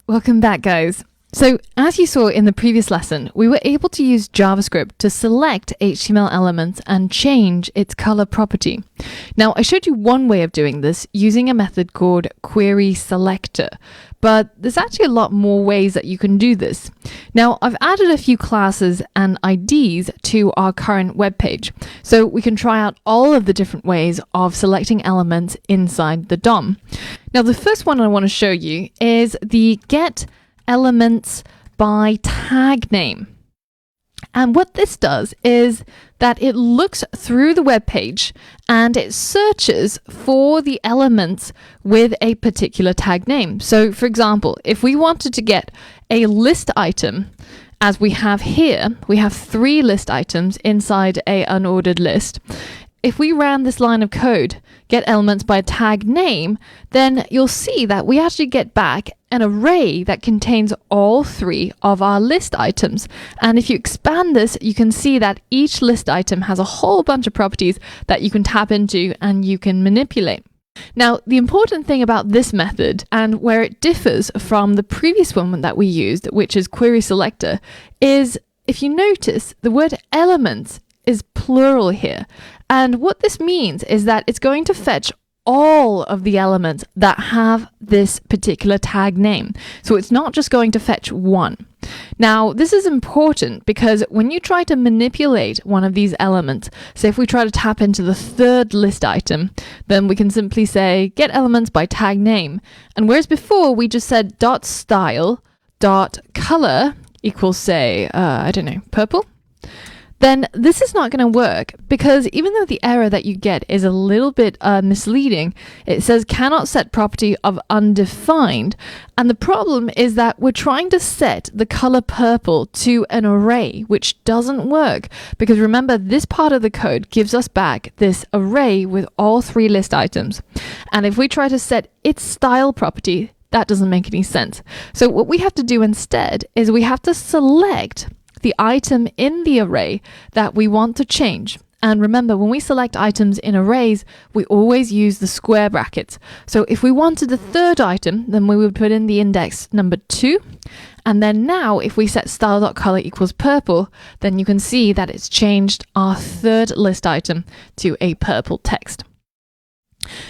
Welcome back, guys. So as you saw in the previous lesson, we were able to use JavaScript to select HTML elements and change its color property. Now, I showed you one way of doing this using a method called query selector, but there's actually a lot more ways that you can do this. Now, I've added a few classes and IDs to our current web page, so we can try out all of the different ways of selecting elements inside the DOM. Now, the first one I want to show you is the get elements by tag name. And what this does is that it looks through the web page and it searches for the elements with a particular tag name. So for example, if we wanted to get a list item, as we have here, we have 3 list items inside a unordered list. If we ran this line of code, get elements by tag name, then you'll see that we actually get back an array that contains all 3 of our list items. And if you expand this, you can see that each list item has a whole bunch of properties that you can tap into and you can manipulate. Now, the important thing about this method and where it differs from the previous one that we used, which is query selector, is if you notice the word elements is plural here. And what this means is that it's going to fetch all of the elements that have this particular tag name. So it's not just going to fetch one. Now, this is important because when you try to manipulate one of these elements, say if we try to tap into the 3rd list item, then we can simply say get elements by tag name. And whereas before we just said .style.color equals, say, I don't know, purple, then this is not going to work because even though the error that you get is a little bit misleading, it says cannot set property of undefined. And the problem is that we're trying to set the color purple to an array, which doesn't work because remember, this part of the code gives us back this array with all 3 list items. And if we try to set its style property, that doesn't make any sense. So what we have to do instead is we have to select the item in the array that we want to change. And remember, when we select items in arrays, we always use the square brackets. So if we wanted the 3rd item, then we would put in the index number 2. And then now if we set style.color equals purple, then you can see that it's changed our 3rd list item to a purple text.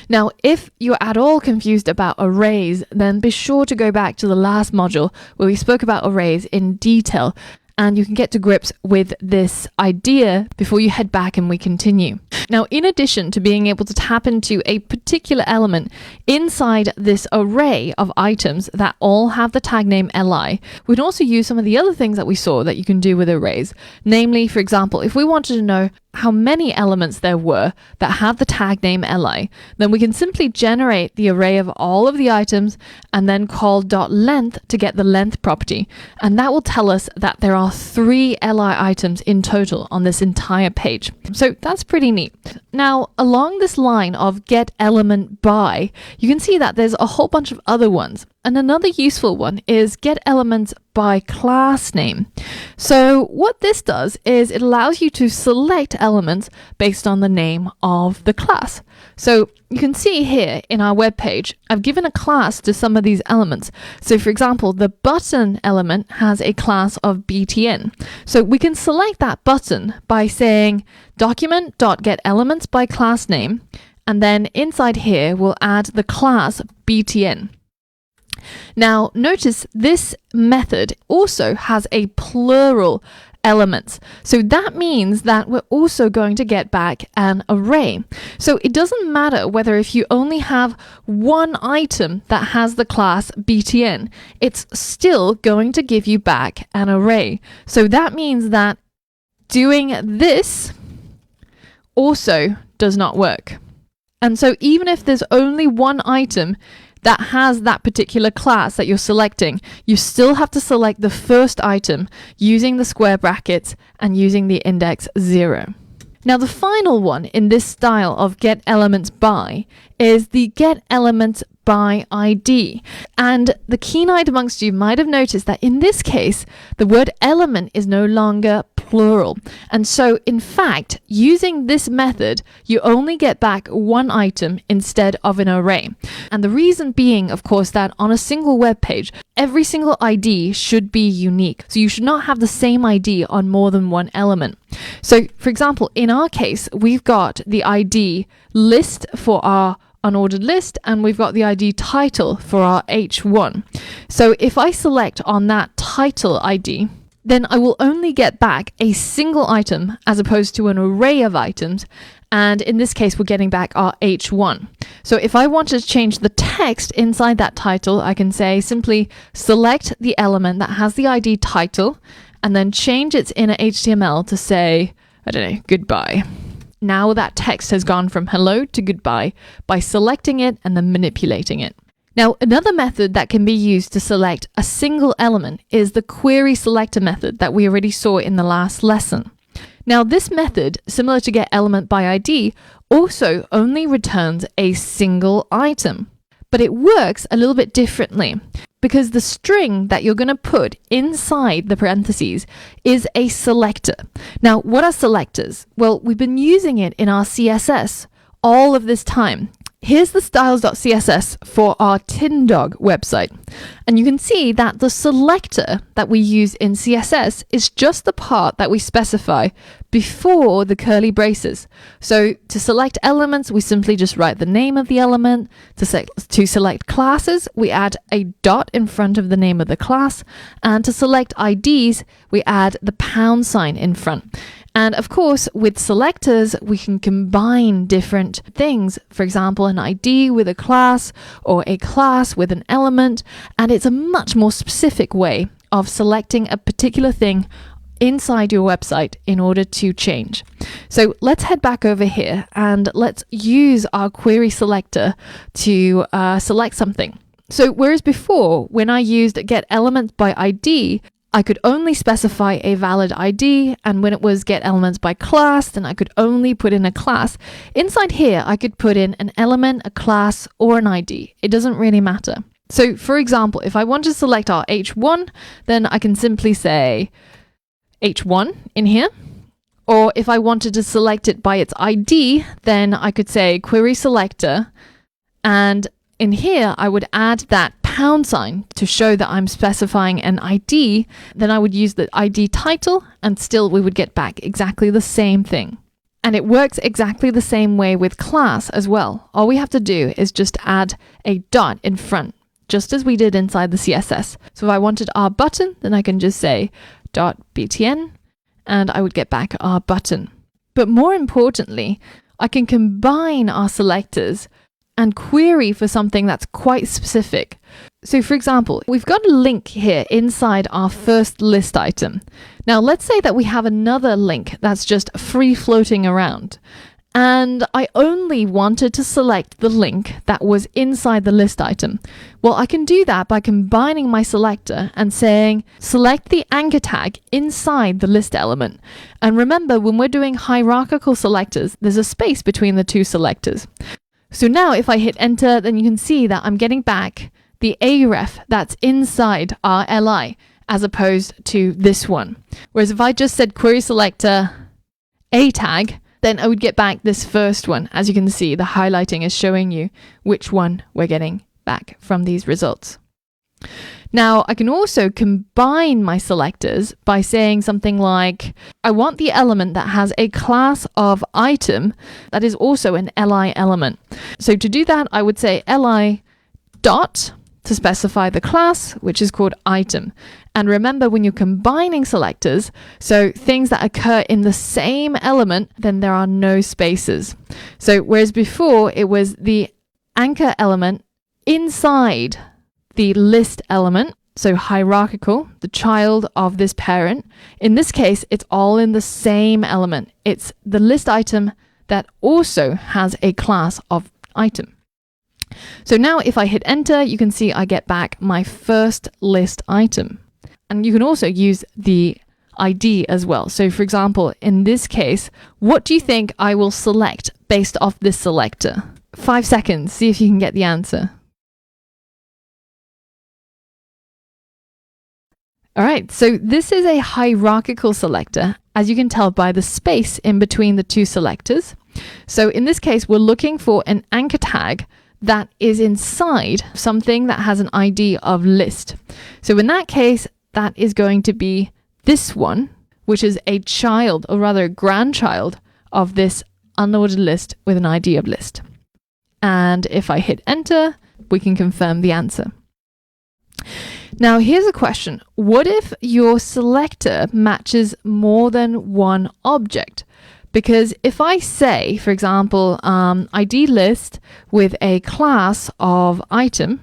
Now, if you're at all confused about arrays, then be sure to go back to the last module where we spoke about arrays in detail, and you can get to grips with this idea before you head back and we continue. Now, in addition to being able to tap into a particular element inside this array of items that all have the tag name li, we can also use some of the other things that we saw that you can do with arrays. Namely, for example, if we wanted to know how many elements there were that have the tag name li, then we can simply generate the array of all of the items and then call .length to get the length property. And that will tell us that there are 3 li items in total on this entire page. So that's pretty neat. Now, along this line of get element by, you can see that there's a whole bunch of other ones. And another useful one is get elements by class name. So what this does is it allows you to select elements based on the name of the class. So you can see here in our web page, I've given a class to some of these elements. So for example, the button element has a class of btn. So we can select that button by saying document.getElements by class name, and then inside here we'll add the class btn. Now, notice this method also has a plural elements. So that means that we're also going to get back an array. So it doesn't matter whether if you only have one item that has the class btn, it's still going to give you back an array. So that means that doing this also does not work. And so even if there's only one item that has that particular class that you're selecting, you still have to select the first item using the square brackets and using the index 0. Now, the final one in this style of get elements by is the get elements by ID. And the keen-eyed amongst you might have noticed that in this case, the word element is no longer plural. And so, in fact, using this method, you only get back one item instead of an array. And the reason being, of course, that on a single web page, every single ID should be unique. So you should not have the same ID on more than one element. So, for example, in our case, we've got the ID list for our unordered list, and we've got the ID title for our H1. So if I select on that title ID, then I will only get back a single item as opposed to an array of items. And in this case, we're getting back our H1. So if I wanted to change the text inside that title, I can say simply select the element that has the ID title and then change its inner HTML to say, I don't know, goodbye. Now that text has gone from hello to goodbye by selecting it and then manipulating it. Now, another method that can be used to select a single element is the query selector method that we already saw in the last lesson. Now, this method, similar to get element by ID, also only returns a single item. But it works a little bit differently because the string that you're going to put inside the parentheses is a selector. Now, what are selectors? Well, we've been using it in our CSS all of this time. Here's the styles.css for our Tin Dog website. And you can see that the selector that we use in CSS is just the part that we specify before the curly braces. So to select elements, we simply just write the name of the element. To select classes, we add a dot in front of the name of the class. And to select IDs, we add the £sign in front. And of course, with selectors, we can combine different things. For example, an ID with a class or a class with an element. And it's a much more specific way of selecting a particular thing inside your website in order to change. So let's head back over here and let's use our query selector to select something. So whereas before, when I used get elements by ID, I could only specify a valid ID, and when it was get elements by class, then I could only put in a class. Inside here, I could put in an element, a class, or an ID. It doesn't really matter. So for example, if I want to select our H1, then I can simply say H1 in here. Or if I wanted to select it by its ID, then I could say query selector, and in here, I would add that £sign to show that I'm specifying an ID. Then I would use the ID title and still we would get back exactly the same thing. And it works exactly the same way with class as well. All we have to do is just add a dot in front, just as we did inside the CSS. So if I wanted our button, then I can just say .btn and I would get back our button. But more importantly, I can combine our selectors and query for something that's quite specific. So for example, we've got a link here inside our first list item. Now let's say that we have another link that's just free floating around. And I only wanted to select the link that was inside the list item. Well, I can do that by combining my selector and saying, select the anchor tag inside the list element. And remember, when we're doing hierarchical selectors, there's a space between the two selectors. So now if I hit enter, then you can see that I'm getting back the aref that's inside our li as opposed to this one. Whereas if I just said query selector a tag, then I would get back this first one. As you can see, the highlighting is showing you which one we're getting back from these results. Now, I can also combine my selectors by saying something like, I want the element that has a class of item that is also an li element. So to do that, I would say li dot to specify the class, which is called item. And remember, when you're combining selectors, so things that occur in the same element, then there are no spaces. So whereas before it was the anchor element inside the list element, so hierarchical, the child of this parent. In this case, it's all in the same element. It's the list item that also has a class of item. So now if I hit enter, you can see I get back my first list item. And you can also use the ID as well. So for example, in this case, what do you think I will select based off this selector? 5 seconds, see if you can get the answer. All right, so this is a hierarchical selector, as you can tell by the space in between the two selectors. So in this case, we're looking for an anchor tag that is inside something that has an ID of list. So in that case, that is going to be this one, which is a child, or rather a grandchild of this unordered list with an ID of list. And if I hit enter, we can confirm the answer. Now here's a question. What if your selector matches more than one object? Because if I say, for example, ID list with a class of item,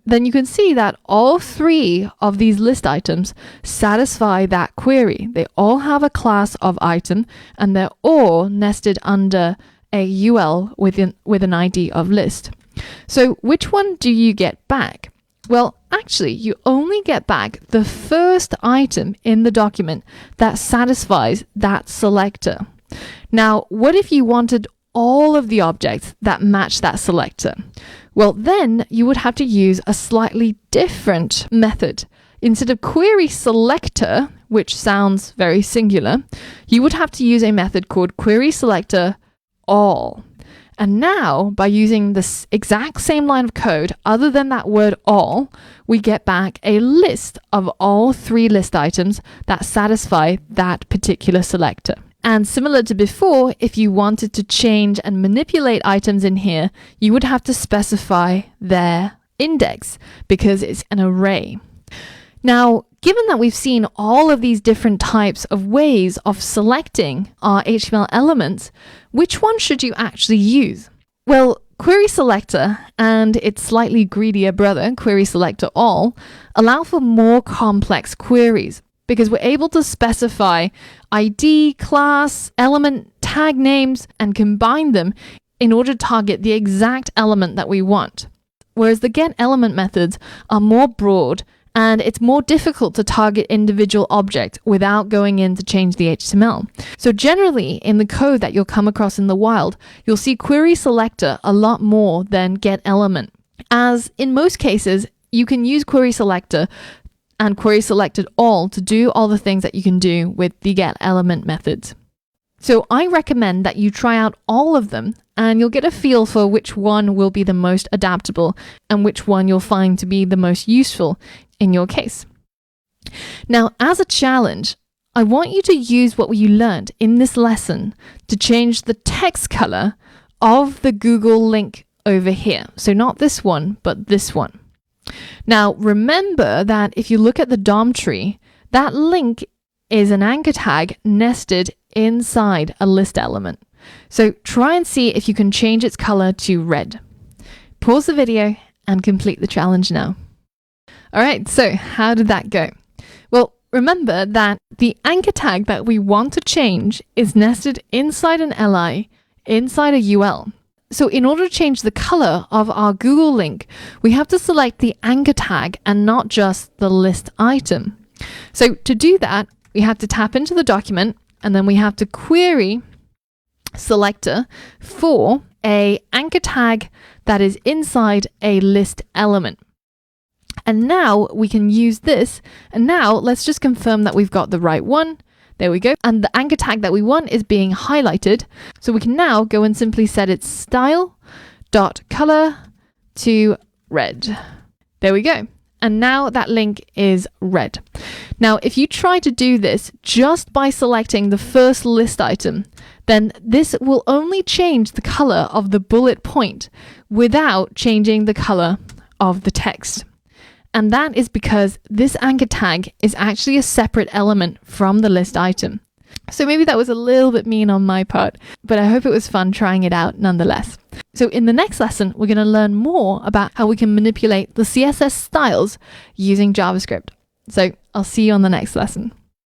then you can see that all three of these list items satisfy that query. They all have a class of item, and they're all nested under a UL with an ID of list. So which one do you get back? Well, actually, you only get back the first item in the document that satisfies that selector. Now, what if you wanted all of the objects that match that selector? Well, then you would have to use a slightly different method. Instead of query selector, which sounds very singular, you would have to use a method called query selector all. And now, by using this exact same line of code, other than that word all, we get back a list of all three list items that satisfy that particular selector. And similar to before, if you wanted to change and manipulate items in here, you would have to specify their index because it's an array. Now, given that we've seen all of these different types of ways of selecting our HTML elements, which one should you actually use? Well, query selector and its slightly greedier brother, query selector all, allow for more complex queries because we're able to specify ID, class, element, tag names, and combine them in order to target the exact element that we want. Whereas the getElement methods are more broad, and it's more difficult to target individual objects without going in to change the HTML. So generally, in the code that you'll come across in the wild, you'll see query selector a lot more than getElement. As in most cases, you can use query selector and query selected all to do all the things that you can do with the getElement methods. So I recommend that you try out all of them, and you'll get a feel for which one will be the most adaptable and which one you'll find to be the most useful in your case. Now, as a challenge, I want you to use what you learned in this lesson to change the text color of the Google link over here. So not this one, but this one. Now, remember that if you look at the DOM tree, that link is an anchor tag nested inside a list element. So try and see if you can change its color to red. Pause the video and complete the challenge now. All right, so how did that go? Well, remember that the anchor tag that we want to change is nested inside an li, inside a ul. So in order to change the color of our Google link, we have to select the anchor tag and not just the list item. So to do that, we have to tap into the document, and then we have to query selector for a anchor tag that is inside a list element. And now we can use this. And now let's just confirm that we've got the right one. There we go. And the anchor tag that we want is being highlighted. So we can now go and simply set its style.color to red. There we go. And now that link is red. Now, if you try to do this just by selecting the first list item, then this will only change the color of the bullet point without changing the color of the text. And that is because this anchor tag is actually a separate element from the list item. So maybe that was a little bit mean on my part, but I hope it was fun trying it out nonetheless. So in the next lesson, we're going to learn more about how we can manipulate the CSS styles using JavaScript. So I'll see you on the next lesson.